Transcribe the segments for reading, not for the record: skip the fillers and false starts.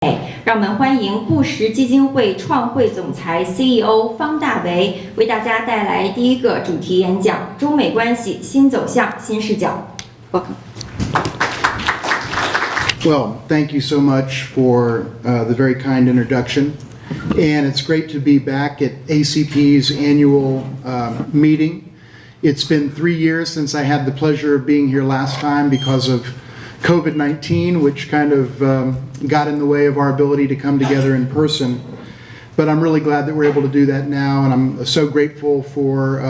让我们欢迎布什基金会创会总裁 CEO 方大为为大家带来第一个主题演讲：中美关系新走向、新视角。Welcome. Well, thank you so much for the very kind introduction. And it's great to be back at ACP's annual meeting. It's been 3 years since I had the pleasure of being here last time because of COVID-19, which kind of got in the way of our ability to come together in person. But I'm really glad that we're able to do that now, and I'm so grateful for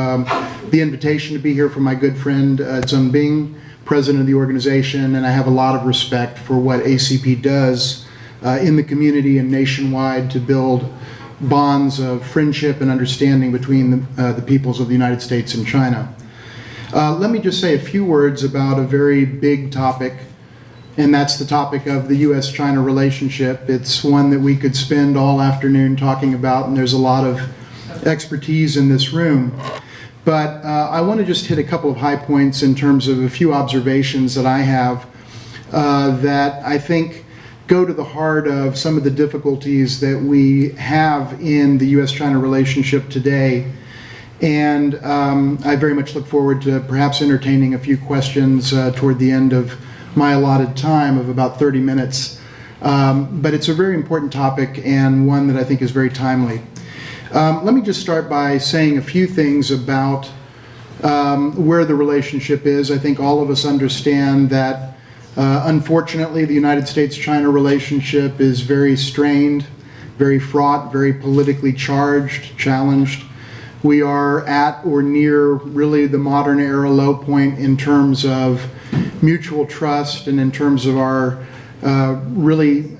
the invitation to be here from my good friend Zheng Bing, president of the organization, and I have a lot of respect for what ACP does in the community and nationwide to build bonds of friendship and understanding between the peoples of the United States and China. Let me just say a few words about a very big topic, and that's the topic of the U.S.-China relationship. It's one that we could spend all afternoon talking about, and there's a lot of expertise in this room. But I want to just hit a couple of high points in terms of a few observations that I have that I think go to the heart of some of the difficulties that we have in the U.S.-China relationship today. And I very much look forward to perhaps entertaining a few questions toward the end of my allotted time of about 30 minutes. But it's a very important topic and one that I think is very timely. Let me just start by saying a few things about where the relationship is. I think all of us understand that unfortunately the United States-China relationship is very strained, very fraught, very politically charged, challenged. We are at or near really the modern era low point in terms of mutual trust and in terms of our really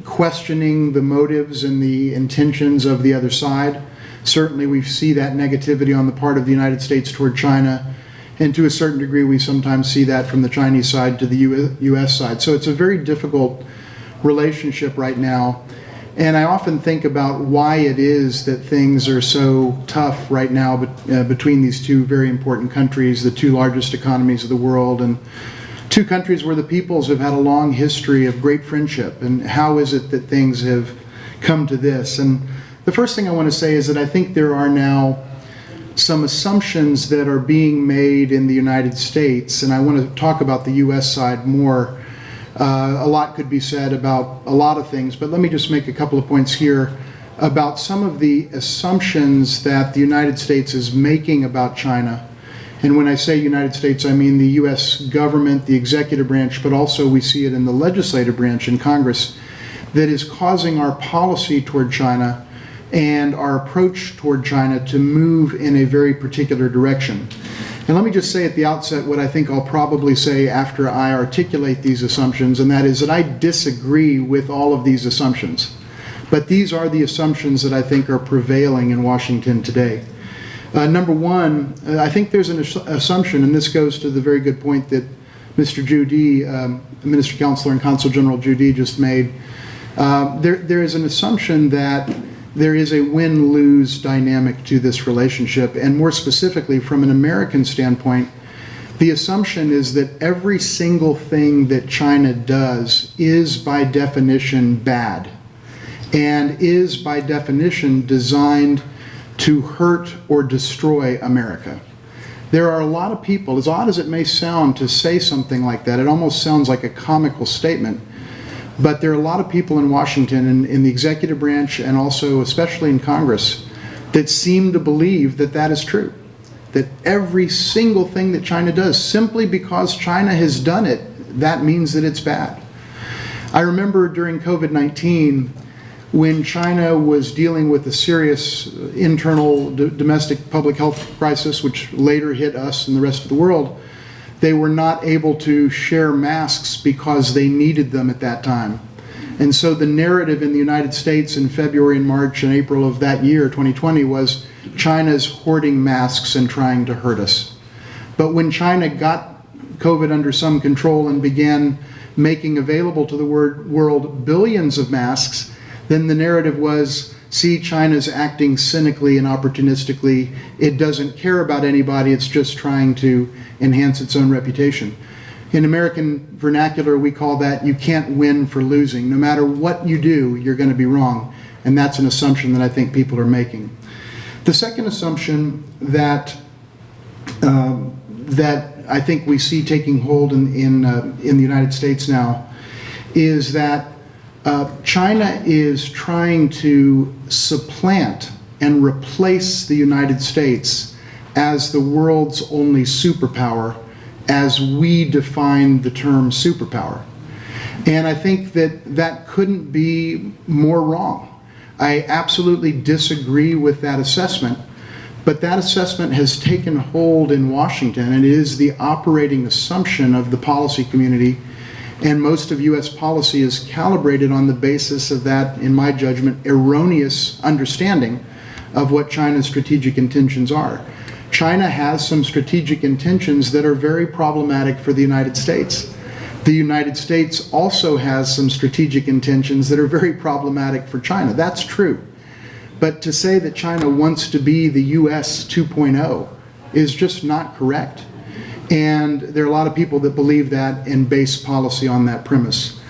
questioning the motives and the intentions of the other side. Certainly we see that negativity on the part of the United States toward China, and to a certain degree we sometimes see that from the Chinese side to the US side. So it's a very difficult relationship right now. And I often think about why it is that things are so tough right now between these two very important countries, the two largest economies of the world, and two countries where the peoples have had a long history of great friendship. And how is it that things have come to this? And the first thing I want to say is that I think there are now some assumptions that are being made in the United States, and I want to talk about the US side more. A lot could be said about a lot of things, but let me just make a couple of points here about some of the assumptions that the United States is making about China. And when I say United States, I mean the US government, the executive branch, but also we see it in the legislative branch in Congress, that is causing our policy toward China and our approach toward China to move in a very particular direction. And let me just say at the outset what I think I'll probably say after I articulate these assumptions, and that is that I disagree with all of these assumptions. But these are the assumptions that I think are prevailing in Washington today. Number one, I think there's an assumption, and this goes to the very good point that Mr. Judy, Minister Counselor and Consul General Judy just made. There is an assumption that there is a win-lose dynamic to this relationship, and more specifically from an American standpoint, the assumption is that every single thing that China does is by definition bad and is by definition designed to hurt or destroy America. There are a lot of people, as odd as it may sound to say something like that, it almost sounds like a comical statement, but there are a lot of people in Washington and in the executive branch and also especially in Congress that seem to believe that that is true. That every single thing that China does, simply because China has done it, that means that it's bad. I remember during COVID-19 when China was dealing with a serious internal domestic public health crisis, which later hit us and the rest of the world, they were not able to share masks because they needed them at that time. And so the narrative in the United States in February and March and April of that year, 2020, was China's hoarding masks and trying to hurt us. But when China got COVID under some control and began making available to the world billions of masks, then the narrative was, see, China's acting cynically and opportunistically. It doesn't care about anybody. It's just trying to enhance its own reputation. In American vernacular, we call that you can't win for losing. No matter what you do, you're going to be wrong. And that's an assumption that I think people are making. The second assumption that I think we see taking hold in the United States now is that China is trying to supplant and replace the United States as the world's only superpower as we define the term superpower. And I think that couldn't be more wrong. I absolutely disagree with that assessment, but that assessment has taken hold in Washington and is the operating assumption of the policy community, and most of US policy is calibrated on the basis of that, in my judgment, erroneous understanding of what China's strategic intentions are. China has some strategic intentions that are very problematic for the United States. The United States also has some strategic intentions that are very problematic for China. That's true. But to say that China wants to be the US 2.0 is just not correct. And there are a lot of people that believe that and base policy on that premise.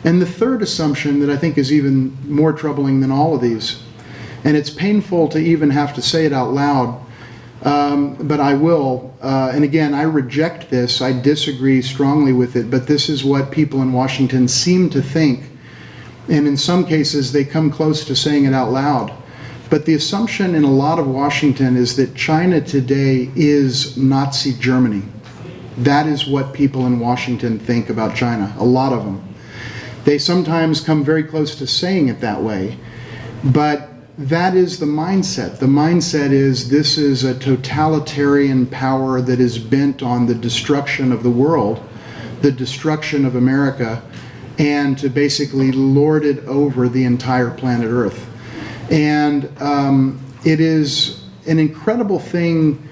And the third assumption that I think is even more troubling than all of these, and it's painful to even have to say it out loud, but I will, and again, I reject this, I disagree strongly with it, but this is what people in Washington seem to think, and in some cases they come close to saying it out loud. But the assumption in a lot of Washington is that China today is Nazi Germany. That is what people in Washington think about China, a lot of them. They sometimes come very close to saying it that way, but that is the mindset. The mindset is this is a totalitarian power that is bent on the destruction of the world, the destruction of America, and to basically lord it over the entire planet Earth. And it is an incredible thing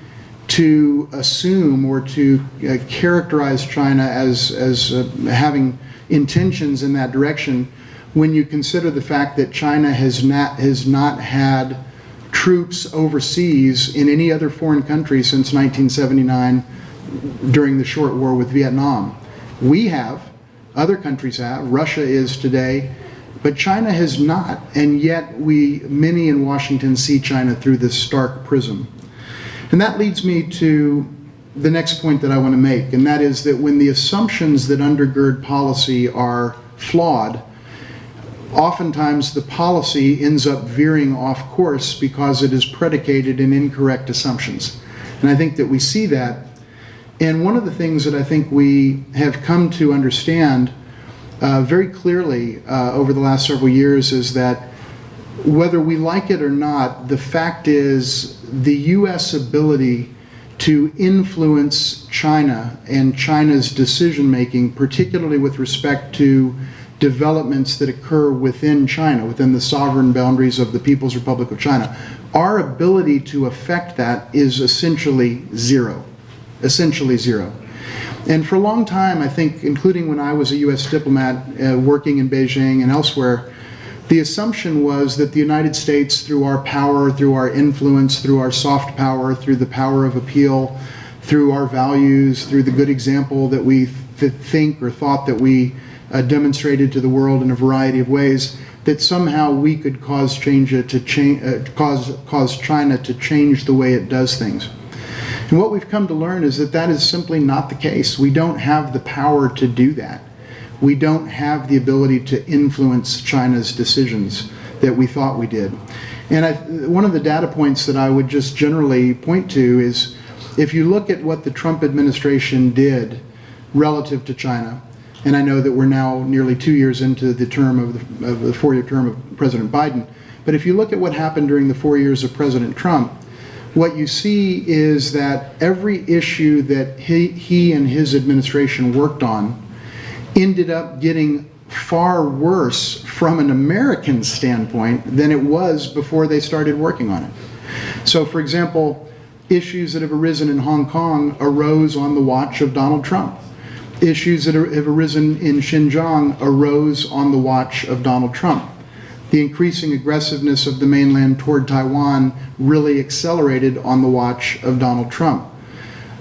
to assume or to characterize China as having intentions in that direction, when you consider the fact that China has not had troops overseas in any other foreign country since 1979 during the short war with Vietnam. We have, other countries have, Russia is today, but China has not, and yet many in Washington see China through this stark prism. And that leads me to the next point that I want to make, and that is that when the assumptions that undergird policy are flawed, oftentimes the policy ends up veering off course because it is predicated in incorrect assumptions. And I think that we see that. And one of the things that I think we have come to understand very clearly over the last several years is that whether we like it or not, the fact is the US ability to influence China and China's decision making, particularly with respect to developments that occur within China, within the sovereign boundaries of the People's Republic of China, our ability to affect that is essentially zero. Essentially zero. And for a long time, I think, including when I was a US diplomat working in Beijing and elsewhere, the assumption was that the United States, through our power, through our influence, through our soft power, through the power of appeal, through our values, through the good example that we think or thought that we demonstrated to the world in a variety of ways, that somehow we could cause China to change the way it does things. And what we've come to learn is that that is simply not the case. We don't have the power to do that. We don't have the ability to influence China's decisions that we thought we did. And one of the data points that I would just generally point to is if you look at what the Trump administration did relative to China, and I know that we're now nearly 2 years into the term of the 4-year term of President Biden, but if you look at what happened during the 4 years of President Trump, what you see is that every issue that he and his administration worked on ended up getting far worse from an American standpoint than it was before they started working on it. So, for example, issues that have arisen in Hong Kong arose on the watch of Donald Trump. Issues that have arisen in Xinjiang arose on the watch of Donald Trump. The increasing aggressiveness of the mainland toward Taiwan really accelerated on the watch of Donald Trump.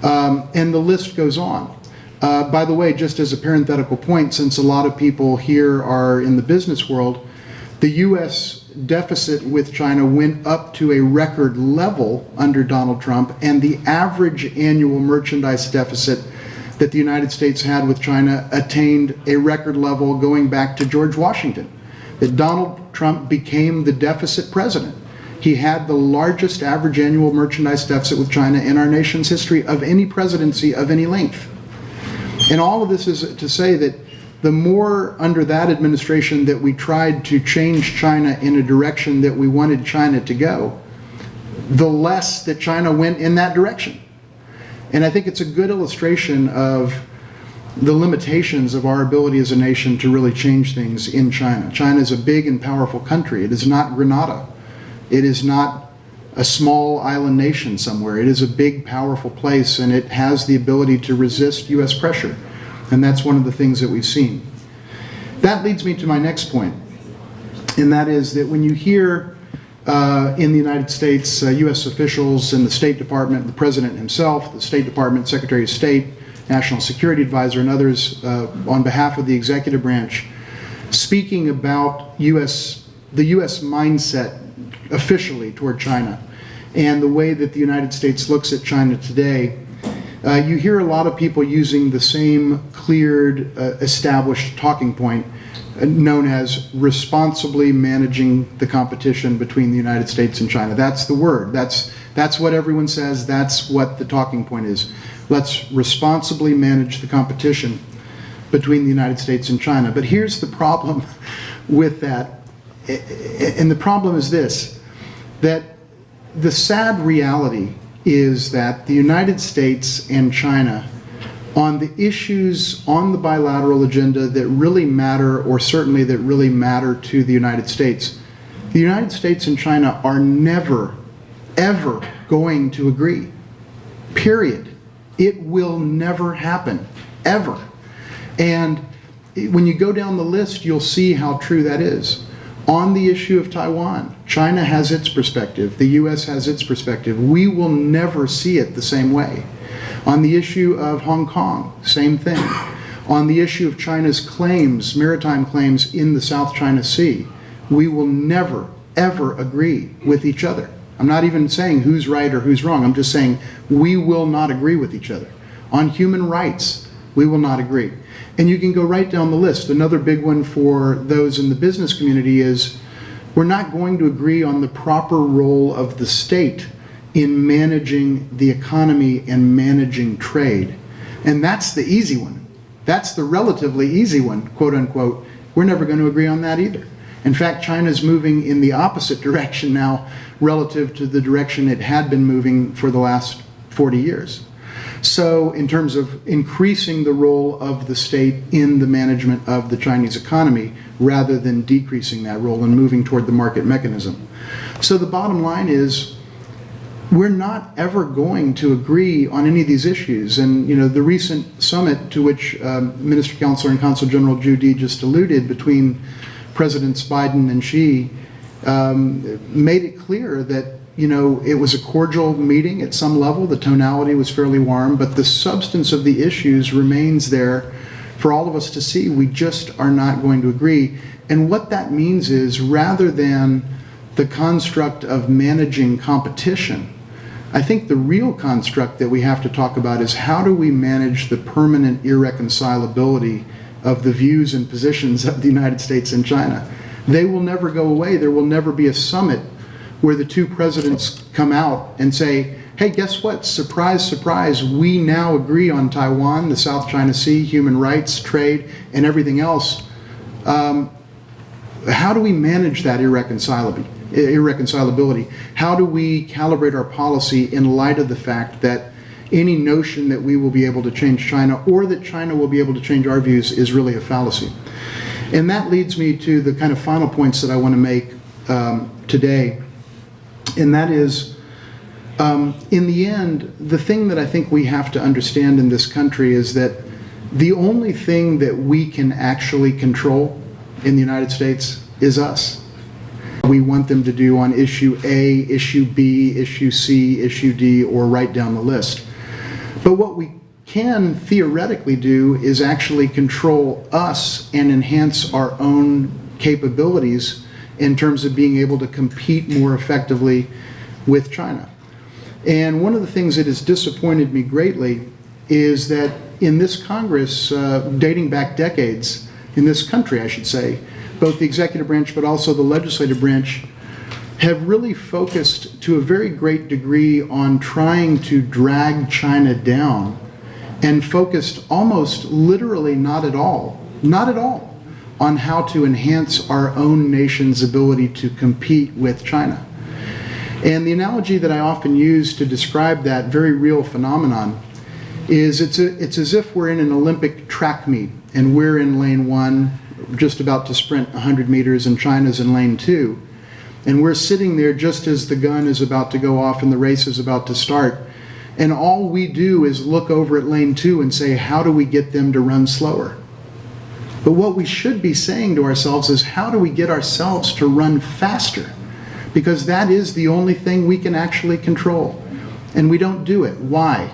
And the list goes on. By the way, just as a parenthetical point, since a lot of people here are in the business world, the U.S. deficit with China went up to a record level under Donald Trump, and the average annual merchandise deficit that the United States had with China attained a record level going back to George Washington. That Donald Trump became the deficit president. He had the largest average annual merchandise deficit with China in our nation's history of any presidency of any length. And all of this is to say that the more under that administration that we tried to change China in a direction that we wanted China to go, the less that China went in that direction. And I think it's a good illustration of the limitations of our ability as a nation to really change things in China. China is a big and powerful country. It is not Grenada. It is not a small island nation somewhere. It is a big, powerful place, and it has the ability to resist U.S. pressure. And that's one of the things that we've seen. That leads me to my next point, and that is that when you hear in the United States, U.S. officials in the State Department, the President himself, the State Department, Secretary of State, National Security Advisor, and others on behalf of the executive branch, speaking about the U.S. mindset officially toward China and the way that the United States looks at China today, you hear a lot of people using the same cleared, established talking point known as responsibly managing the competition between the United States and China. That's the word. That's what everyone says. That's what the talking point is. Let's responsibly manage the competition between the United States and China. But here's the problem with that. And the problem is this, that the sad reality is that the United States and China, on the issues on the bilateral agenda that really matter, or certainly that really matter to the United States and China are never, ever going to agree. Period. It will never happen, ever. And when you go down the list, you'll see how true that is. On the issue of Taiwan, China has its perspective, the U.S. has its perspective. We will never see it the same way. On the issue of Hong Kong, same thing. On the issue of China's claims, maritime claims in the South China Sea, we will never, ever agree with each other. I'm not even saying who's right or who's wrong. I'm just saying we will not agree with each other. On human rights, we will not agree. And you can go right down the list. Another big one for those in the business community is we're not going to agree on the proper role of the state in managing the economy and managing trade. And that's the easy one. That's the relatively easy one, quote unquote. We're never going to agree on that either. In fact, China's moving in the opposite direction now relative to the direction it had been moving for the last 40 years. So in terms of increasing the role of the state in the management of the Chinese economy rather than decreasing that role and moving toward the market mechanism. So the bottom line is we're not ever going to agree on any of these issues. And the recent summit to which Minister Counselor and Consul General Judy just alluded between Presidents Biden and Xi made it clear that it was a cordial meeting at some level. The tonality was fairly warm, but the substance of the issues remains there for all of us to see. We just are not going to agree. And what that means is, rather than the construct of managing competition, I think the real construct that we have to talk about is how do we manage the permanent irreconcilability of the views and positions of the United States and China. They will never go away. There will never be a summit where the two presidents come out and say, hey, guess what? Surprise, surprise, we now agree on Taiwan, the South China Sea, human rights, trade, and everything else. How do we manage that irreconcilability? How do we calibrate our policy in light of the fact that any notion that we will be able to change China or that China will be able to change our views is really a fallacy? And that leads me to the kind of final points that I want to make today. And that is, in the end, the thing that I think we have to understand in this country is that the only thing that we can actually control in the United States is us. We want them to do on issue A, issue B, issue C, issue D, or right down the list. But what we can theoretically do is actually control us and enhance our own capabilities in terms of being able to compete more effectively with China. And one of the things that has disappointed me greatly is that in this Congress, dating back decades, in this country, I should say, both the executive branch but also the legislative branch have really focused to a very great degree on trying to drag China down and focused almost literally not at all on how to enhance our own nation's ability to compete with China. And the analogy that I often use to describe that very real phenomenon is it's as if we're in an Olympic track meet and we're in lane 1, just about to sprint 100 meters, and China's in lane 2. And we're sitting there just as the gun is about to go off and the race is about to start. And all we do is look over at lane 2 and say, how do we get them to run slower? But what we should be saying to ourselves is, how do we get ourselves to run faster? Because that is the only thing we can actually control. And we don't do it. Why?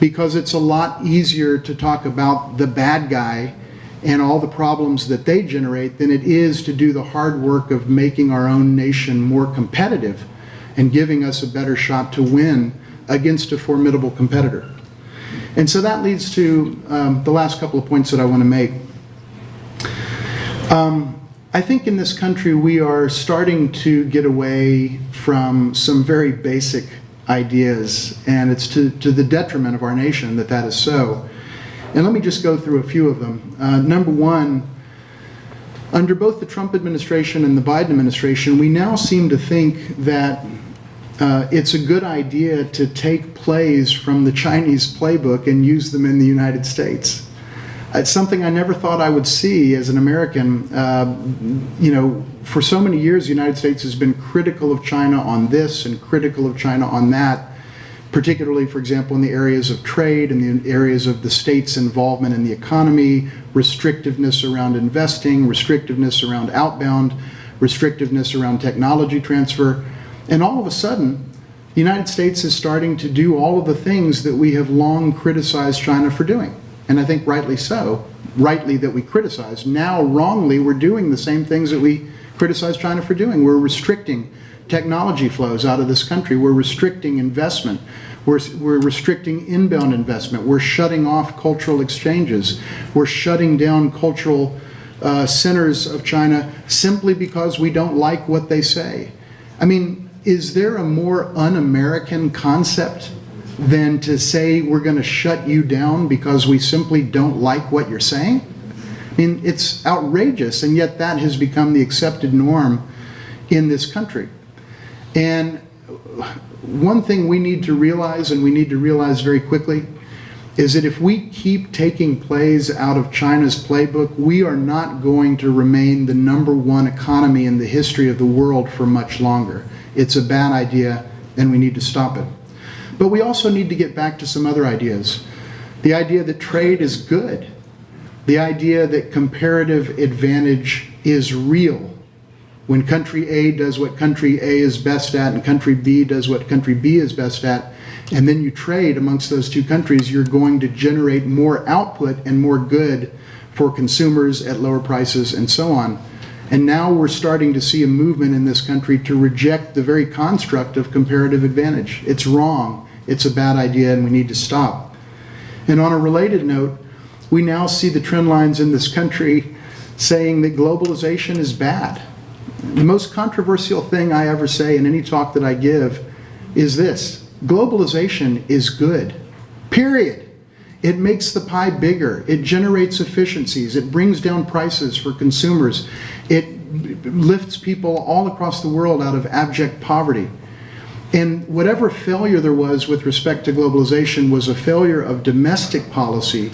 Because it's a lot easier to talk about the bad guy and all the problems that they generate than it is to do the hard work of making our own nation more competitive and giving us a better shot to win against a formidable competitor. And so that leads to the last couple of points that I want to make. I think in this country we are starting to get away from some very basic ideas, and it's to the detriment of our nation that is so. And let me just go through a few of them. Number one, under both the Trump administration and the Biden administration, we now seem to think that it's a good idea to take plays from the Chinese playbook and use them in the United States. It's something I never thought I would see as an American. For so many years, the United States has been critical of China on this and critical of China on that, particularly, for example, in the areas of trade and the areas of the state's involvement in the economy, restrictiveness around investing, restrictiveness around outbound, restrictiveness around technology transfer. And all of a sudden, the United States is starting to do all of the things that we have long criticized China for doing. And I think rightly so, rightly that we criticize. Now, wrongly, we're doing the same things that we criticize China for doing. We're restricting technology flows out of this country. We're restricting investment. We're restricting inbound investment. We're shutting off cultural exchanges. We're shutting down cultural centers of China simply because we don't like what they say. I mean, is there a more un-American concept than to say we're going to shut you down because we simply don't like what you're saying? I mean, it's outrageous, and yet that has become the accepted norm in this country. And one thing we need to realize, and we need to realize very quickly, is that if we keep taking plays out of China's playbook, we are not going to remain the #1 economy in the history of the world for much longer. It's a bad idea, and we need to stop it. But we also need to get back to some other ideas. The idea that trade is good. The idea that comparative advantage is real. When country A does what country A is best at and country B does what country B is best at, and then you trade amongst those two countries, you're going to generate more output and more good for consumers at lower prices and so on. And now we're starting to see a movement in this country to reject the very construct of comparative advantage. It's wrong, it's a bad idea, and we need to stop. And on a related note, we now see the trend lines in this country saying that globalization is bad. The most controversial thing I ever say in any talk that I give is this: globalization is good, period. It makes the pie bigger, it generates efficiencies, it brings down prices for consumers, it lifts people all across the world out of abject poverty. And whatever failure there was with respect to globalization was a failure of domestic policy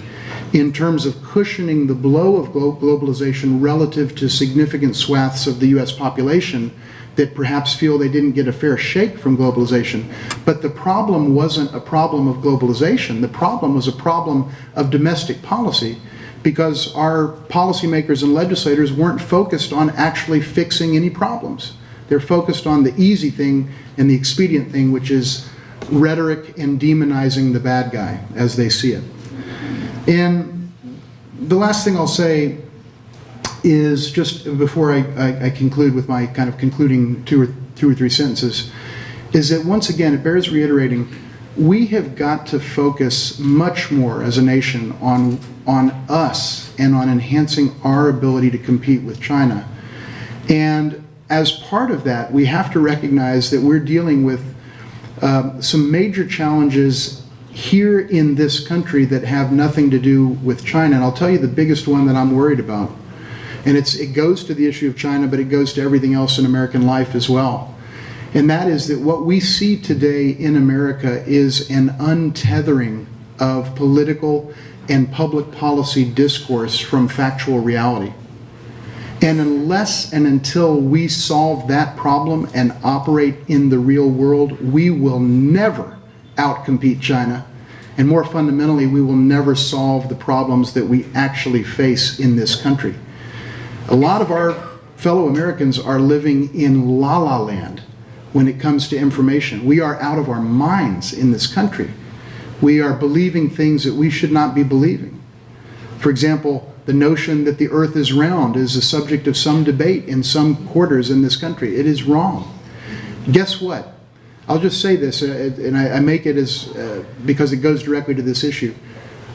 in terms of cushioning the blow of globalization relative to significant swaths of the US population that perhaps feel they didn't get a fair shake from globalization. But the problem wasn't a problem of globalization. The problem was a problem of domestic policy, because our policymakers and legislators weren't focused on actually fixing any problems. They're focused on the easy thing and the expedient thing, which is rhetoric and demonizing the bad guy as they see it. And the last thing I'll say is, just before I conclude with my kind of concluding two or three sentences, is that once again, it bears reiterating, we have got to focus much more as a nation on us and on enhancing our ability to compete with China. And as part of that, we have to recognize that we're dealing with some major challenges here in this country that have nothing to do with China. And I'll tell you the biggest one that I'm worried about. And it goes to the issue of China, but it goes to everything else in American life as well. And that is that what we see today in America is an untethering of political and public policy discourse from factual reality. And unless and until we solve that problem and operate in the real world, we will never outcompete China. And more fundamentally, we will never solve the problems that we actually face in this country. A lot of our fellow Americans are living in la-la land when it comes to information. We are out of our minds in this country. We are believing things that we should not be believing. For example, the notion that the earth is round is the subject of some debate in some quarters in this country. It is wrong. Guess what? I'll just say this, and I make it as because it goes directly to this issue.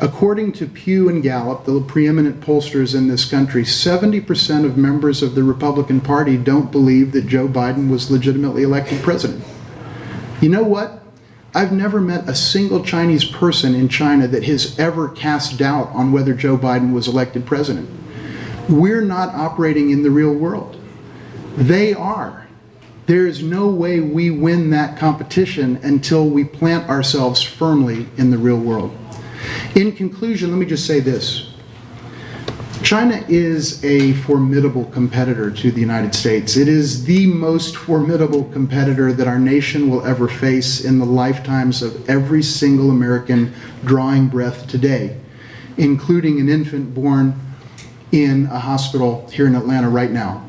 According to Pew and Gallup, the preeminent pollsters in this country, 70% of members of the Republican Party don't believe that Joe Biden was legitimately elected president. You know what? I've never met a single Chinese person in China that has ever cast doubt on whether Joe Biden was elected president. We're not operating in the real world. They are. There is no way we win that competition until we plant ourselves firmly in the real world. In conclusion, let me just say this. China is a formidable competitor to the United States. It is the most formidable competitor that our nation will ever face in the lifetimes of every single American drawing breath today, including an infant born in a hospital here in Atlanta right now.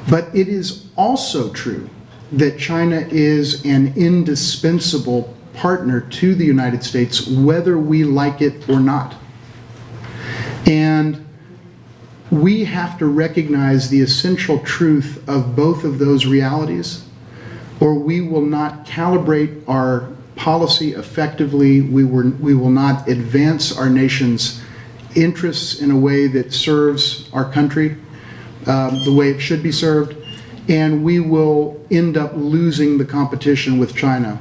But it is also true that China is an indispensable partner to the United States, whether we like it or not. And we have to recognize the essential truth of both of those realities, or we will not calibrate our policy effectively. We will not advance our nation's interests in a way that serves our country the way it should be served, and we will end up losing the competition with China.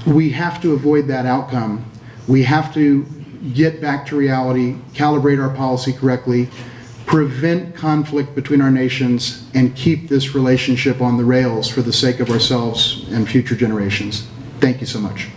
We have to avoid that outcome. We have to get back to reality, calibrate our policy correctly, prevent conflict between our nations, and keep this relationship on the rails for the sake of ourselves and future generations. Thank you so much.